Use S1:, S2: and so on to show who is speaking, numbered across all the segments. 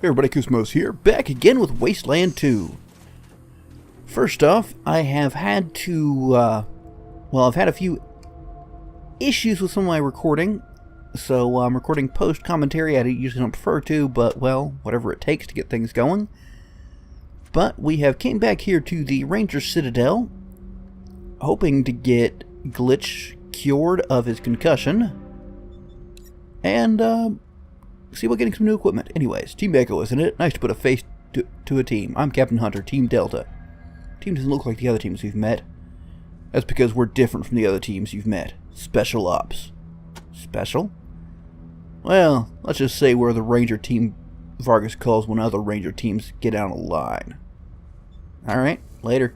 S1: Hey everybody, Koosemose here, back again with Wasteland 2. First off, I have had to, I've had a few issues with some of my recording, so I'm recording post-commentary. I usually don't prefer to, but, well, whatever it takes to get things going. But we have came back here to the Ranger Citadel, hoping to get Glitch cured of his concussion, and, see about getting some new equipment. Anyways, Team Echo, isn't it? Nice to put a face to a team. I'm Captain Hunter, Team Delta. Team doesn't look like the other teams we've met. That's because we're different from the other teams you've met. Special Ops. Special? Well, let's just say we're the Ranger team Vargas calls when other Ranger teams get out of line. Alright, later.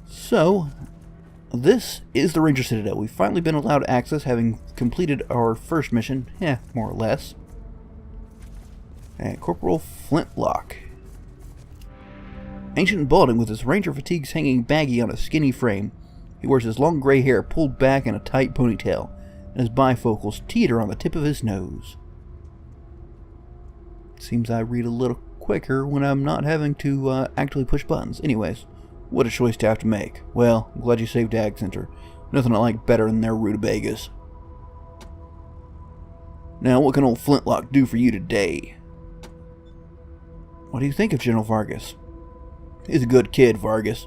S1: So, this is the Ranger Citadel. We've finally been allowed access, having completed our first mission. Yeah, more or less. And Corporal Flintlock. Ancient and balding, with his ranger fatigues hanging baggy on a skinny frame. He wears his long gray hair pulled back in a tight ponytail, and his bifocals teeter on the tip of his nose. Seems I read a little quicker when I'm not having to actually push buttons. Anyways. What a choice to have to make. Well, I'm glad you saved Ag Center. Nothing I like better than their rutabagas. Now, what can old Flintlock do for you today? What do you think of General Vargas? He's a good kid, Vargas.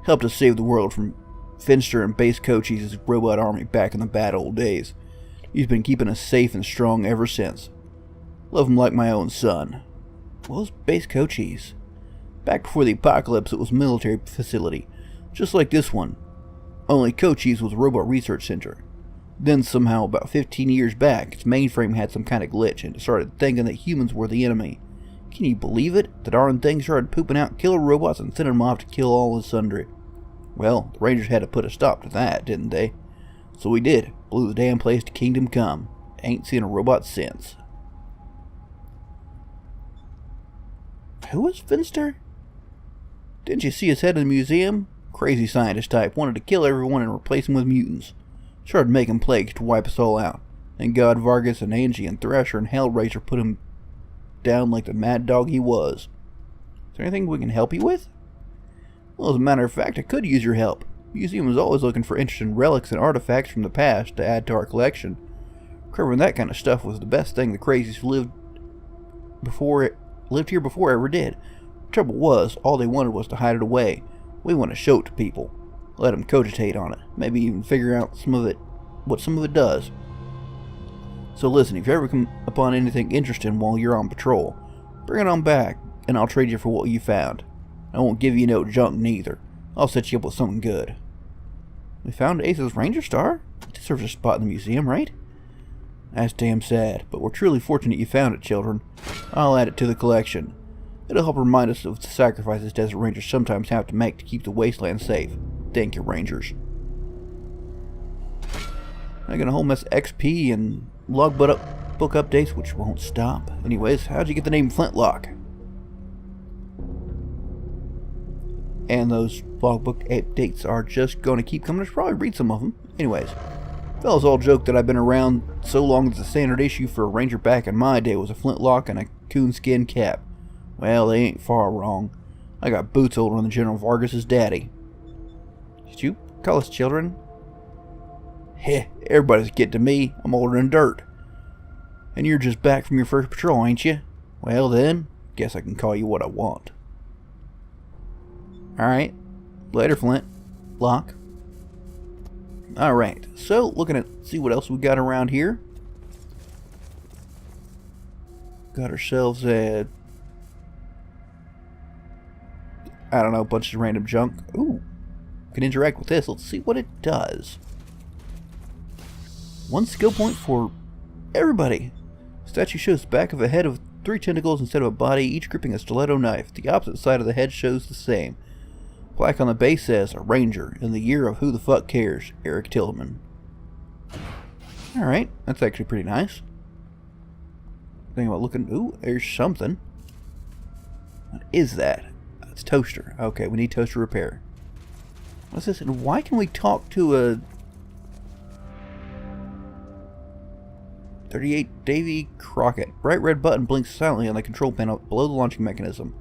S1: Helped us save the world from Finster and Base Cochise' robot army back in the bad old days. He's been keeping us safe and strong ever since. Love him like my own son. What was Base Cochise? Back before the apocalypse, it was a military facility, just like this one. Only Cochise was a robot research center. Then somehow, about 15 years back, its mainframe had some kind of glitch, and it started thinking that humans were the enemy. Can you believe it? The darn thing started pooping out killer robots and sending them off to kill all and sundry. Well, the Rangers had to put a stop to that, didn't they? So we did. Blew the damn place to kingdom come. Ain't seen a robot since. Who was Finster? Didn't you see his head in the museum? Crazy scientist type. Wanted to kill everyone and replace them with mutants. Started making plagues to wipe us all out. Thank God Vargas and Angie and Thrasher and Hellraiser put him down like the mad dog he was. Is there anything we can help you with? Well, as a matter of fact, I could use your help. The museum is always looking for interesting relics and artifacts from the past to add to our collection. Covering that kind of stuff was the best thing the crazies lived here before ever did. Trouble was, all they wanted was to hide it away. We want to show it to people. Let them cogitate on it. Maybe even figure out what some of it does. So listen, if you ever come upon anything interesting while you're on patrol, bring it on back, and I'll trade you for what you found. I won't give you no junk neither. I'll set you up with something good. We found Ace's Ranger Star? It deserves a spot in the museum, right? That's damn sad, but we're truly fortunate you found it, children. I'll add it to the collection. It'll help remind us of the sacrifices Desert Rangers sometimes have to make to keep the wasteland safe. Thank you, Rangers. I'm gonna hold us XP and logbook updates, which won't stop. Anyways, how'd you get the name Flintlock? And those logbook updates are just going to keep coming. I should probably read some of them. Anyways, fellas all joke that I've been around so long that the standard issue for a Ranger back in my day was a flintlock and a coonskin cap. Well, they ain't far wrong. I got boots older than General Vargas' daddy. Did you call us children? Heh, everybody's getting to me. I'm older than dirt. And you're just back from your first patrol, ain't you? Well then, guess I can call you what I want. Alright. Later, Flint. Lock. Alright, so looking at see what else we got around here. Got ourselves a I don't know, a bunch of random junk. Ooh, can interact with this. Let's see what it does. One skill point for everybody. Statue shows the back of a head with 3 tentacles instead of a body, each gripping a stiletto knife. The opposite side of the head shows the same. Plaque on the base says, a Ranger, in the year of who the fuck cares, Eric Tillman. Alright, that's actually pretty nice. Think about looking, ooh, there's something. What is that? It's toaster. Okay, we need toaster repair. What's this? And why can we talk to a 38 Davy Crockett. Bright red button blinks silently on the control panel below the launching mechanism.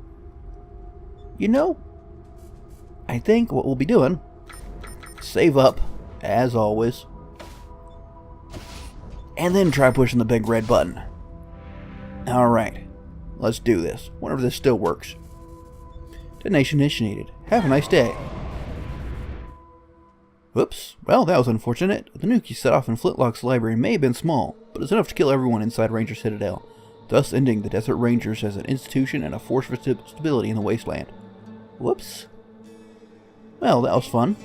S1: You know, I think what we'll be doing, save up, as always, and then try pushing the big red button. Alright, let's do this. Wonder if this still works. Detonation initiated. Have a nice day. Whoops. Well, that was unfortunate. The nuke you set off in Flintlock's library may have been small, but it's enough to kill everyone inside Ranger Citadel, thus ending the Desert Rangers as an institution and a force for stability in the Wasteland. Whoops. Well, that was fun.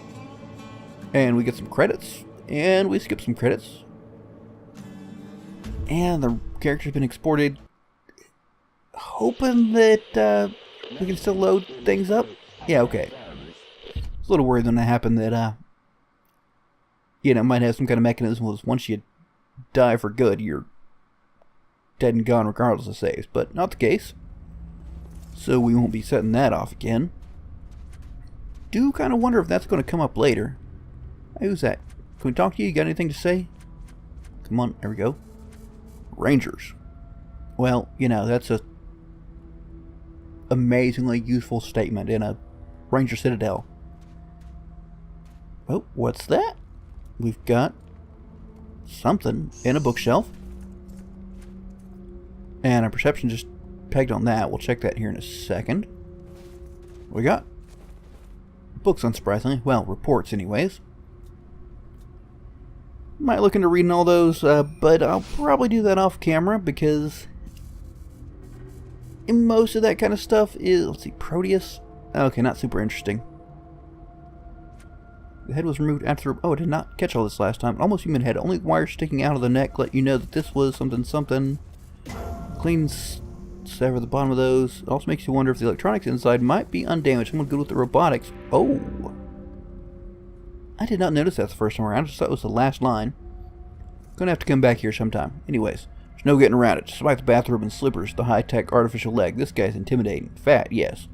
S1: And we get some credits, and we skip some credits. And the character's been exported, hoping that we can still load things up. Yeah, okay. I was a little worried when that happened that, it might have some kind of mechanism was once you die for good, you're dead and gone regardless of saves, but not the case. So we won't be setting that off again. Do kind of wonder if that's going to come up later. Hey, who's that? Can we talk to you? You got anything to say? Come on, there we go. Rangers. Well, that's a amazingly useful statement in a Ranger Citadel. Oh, what's that? We've got something in a bookshelf. And our perception just pegged on that. We'll check that here in a second. What we got? Books, unsurprisingly. Well, reports anyways. Might look into reading all those, but I'll probably do that off camera because most of that kind of stuff is, let's see, Proteus. Okay, not super interesting. The head was removed after, oh, I did not catch all this last time. Almost human head, only wires sticking out of the neck let you know that this was something. Clean sever the bottom of those. It also makes you wonder if the electronics inside might be undamaged. Someone good with the robotics. Oh! I did not notice that the first time around. I just thought it was the last line. Gonna have to come back here sometime. Anyways, there's no getting around it. Despite the bathrobe and slippers, the high-tech artificial leg, this guy's intimidating. Fat, yes.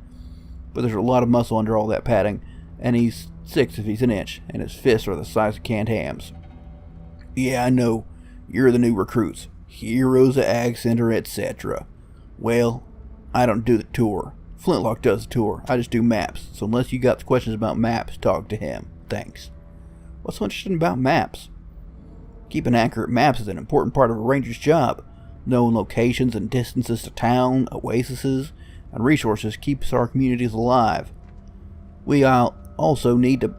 S1: But there's a lot of muscle under all that padding, and he's 6 if he's an inch, and his fists are the size of canned hams. Yeah, I know. You're the new recruits. Heroes of Ag Center, etc. Well, I don't do the tour. Flintlock does the tour. I just do maps. So unless you got questions about maps, talk to him. Thanks. What's so interesting about maps? Keeping accurate maps is an important part of a ranger's job. Knowing locations and distances to town, oases, and resources keeps our communities alive. We also need to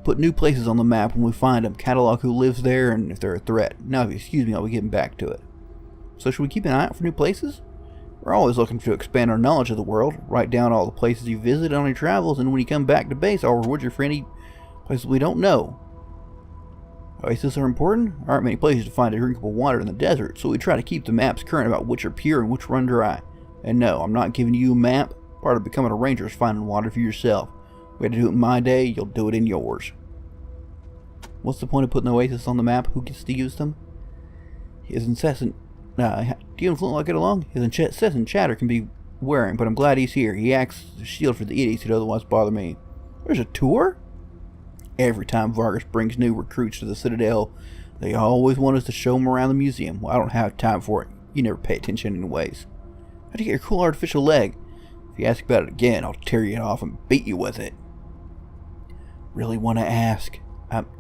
S1: put new places on the map when we find them, catalog who lives there and if they're a threat. Now, if you excuse me, I'll be getting back to it. So should we keep an eye out for new places? We're always looking to expand our knowledge of the world. Write down all the places you visited on your travels, and when you come back to base, I'll reward you for any places we don't know. Oases are important. There aren't many places to find drinkable water in the desert, so we try to keep the maps current about which are pure and which run dry. And no, I'm not giving you a map. Part of becoming a ranger is finding water for yourself. We had to do it in my day, you'll do it in yours. What's the point of putting the oasis on the map? Who gets to use them? His incessant... do you and Flintlock get along? His incessant chatter can be wearing, but I'm glad he's here. He acts as a shield for the idiots who'd otherwise bother me. There's a tour? Every time Vargas brings new recruits to the Citadel, they always want us to show them around the museum. Well, I don't have time for it. You never pay attention anyways. How'd you get your cool artificial leg? If you ask about it again, I'll tear you off and beat you with it. Really want to ask?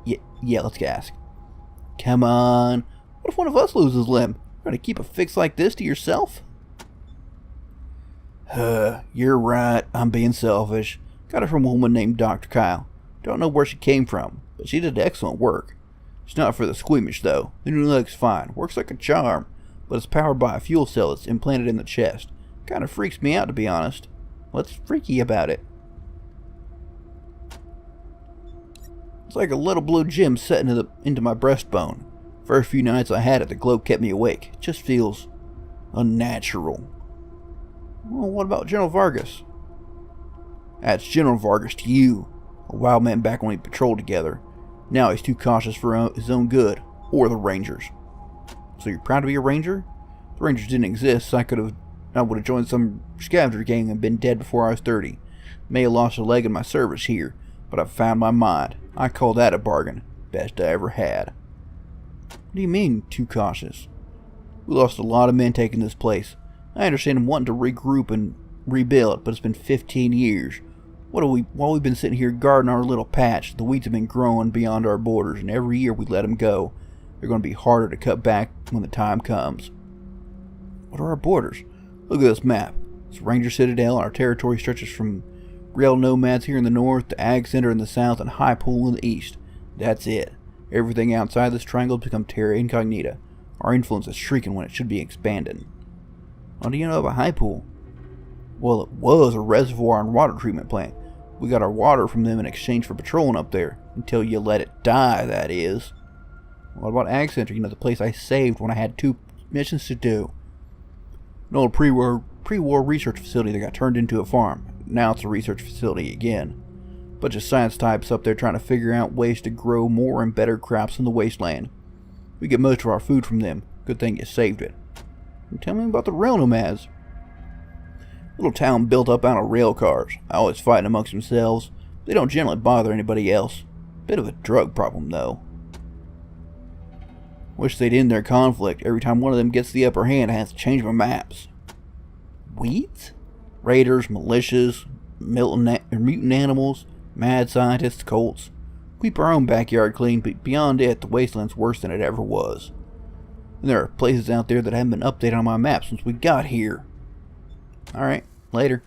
S1: Yeah, let's ask. Come on. What if one of us loses a limb? Try to keep a fix like this to yourself? You're right. I'm being selfish. Got it from a woman named Dr. Kyle. Don't know where she came from, but she did excellent work. It's not for the squeamish, though. The new leg's fine. Works like a charm, but it's powered by a fuel cell that's implanted in the chest. Kind of freaks me out, to be honest. What's freaky about it? It's like a little blue gem set into my breastbone. First few nights I had it, the glow kept me awake. It just feels unnatural. Well, what about General Vargas? That's General Vargas to you. A wild man back when we patrolled together. Now he's too cautious for his own good, or the Rangers. So you're proud to be a Ranger? The Rangers didn't exist, so I would have joined some scavenger gang and been dead before I was 30. May have lost a leg in my service here, but I've found my mind. I call that a bargain. Best I ever had. What do you mean, too cautious? We lost a lot of men taking this place. I understand them wanting to regroup and rebuild, but it's been 15 years. While we've been sitting here guarding our little patch, the weeds have been growing beyond our borders, and every year we let them go. They're going to be harder to cut back when the time comes. What are our borders? Look at this map. It's Ranger Citadel, and our territory stretches from Rail Nomads here in the north to Ag Center in the south and High Pool in the east. That's it. Everything outside this triangle has become terra incognita. Our influence is shrinking when it should be expanding. How do you know of a High Pool? Well, it was a reservoir and water treatment plant. We got our water from them in exchange for patrolling up there. Until you let it die, that is. What about Ag Center? You know, the place I saved when I had 2 missions to do. An old pre-war research facility that got turned into a farm. Now it's a research facility again. Bunch of science types up there trying to figure out ways to grow more and better crops in the wasteland. We get most of our food from them. Good thing you saved it. And tell me about the rail nomads. Little town built up out of rail cars. Always fighting amongst themselves. They don't generally bother anybody else. Bit of a drug problem, though. Wish they'd end their conflict. Every time one of them gets the upper hand, I have to change my maps. Weeds? Raiders, militias, mutant animals, mad scientists, cults. Keep our own backyard clean, but beyond it, the wasteland's worse than it ever was. And there are places out there that haven't been updated on my map since we got here. Alright, later.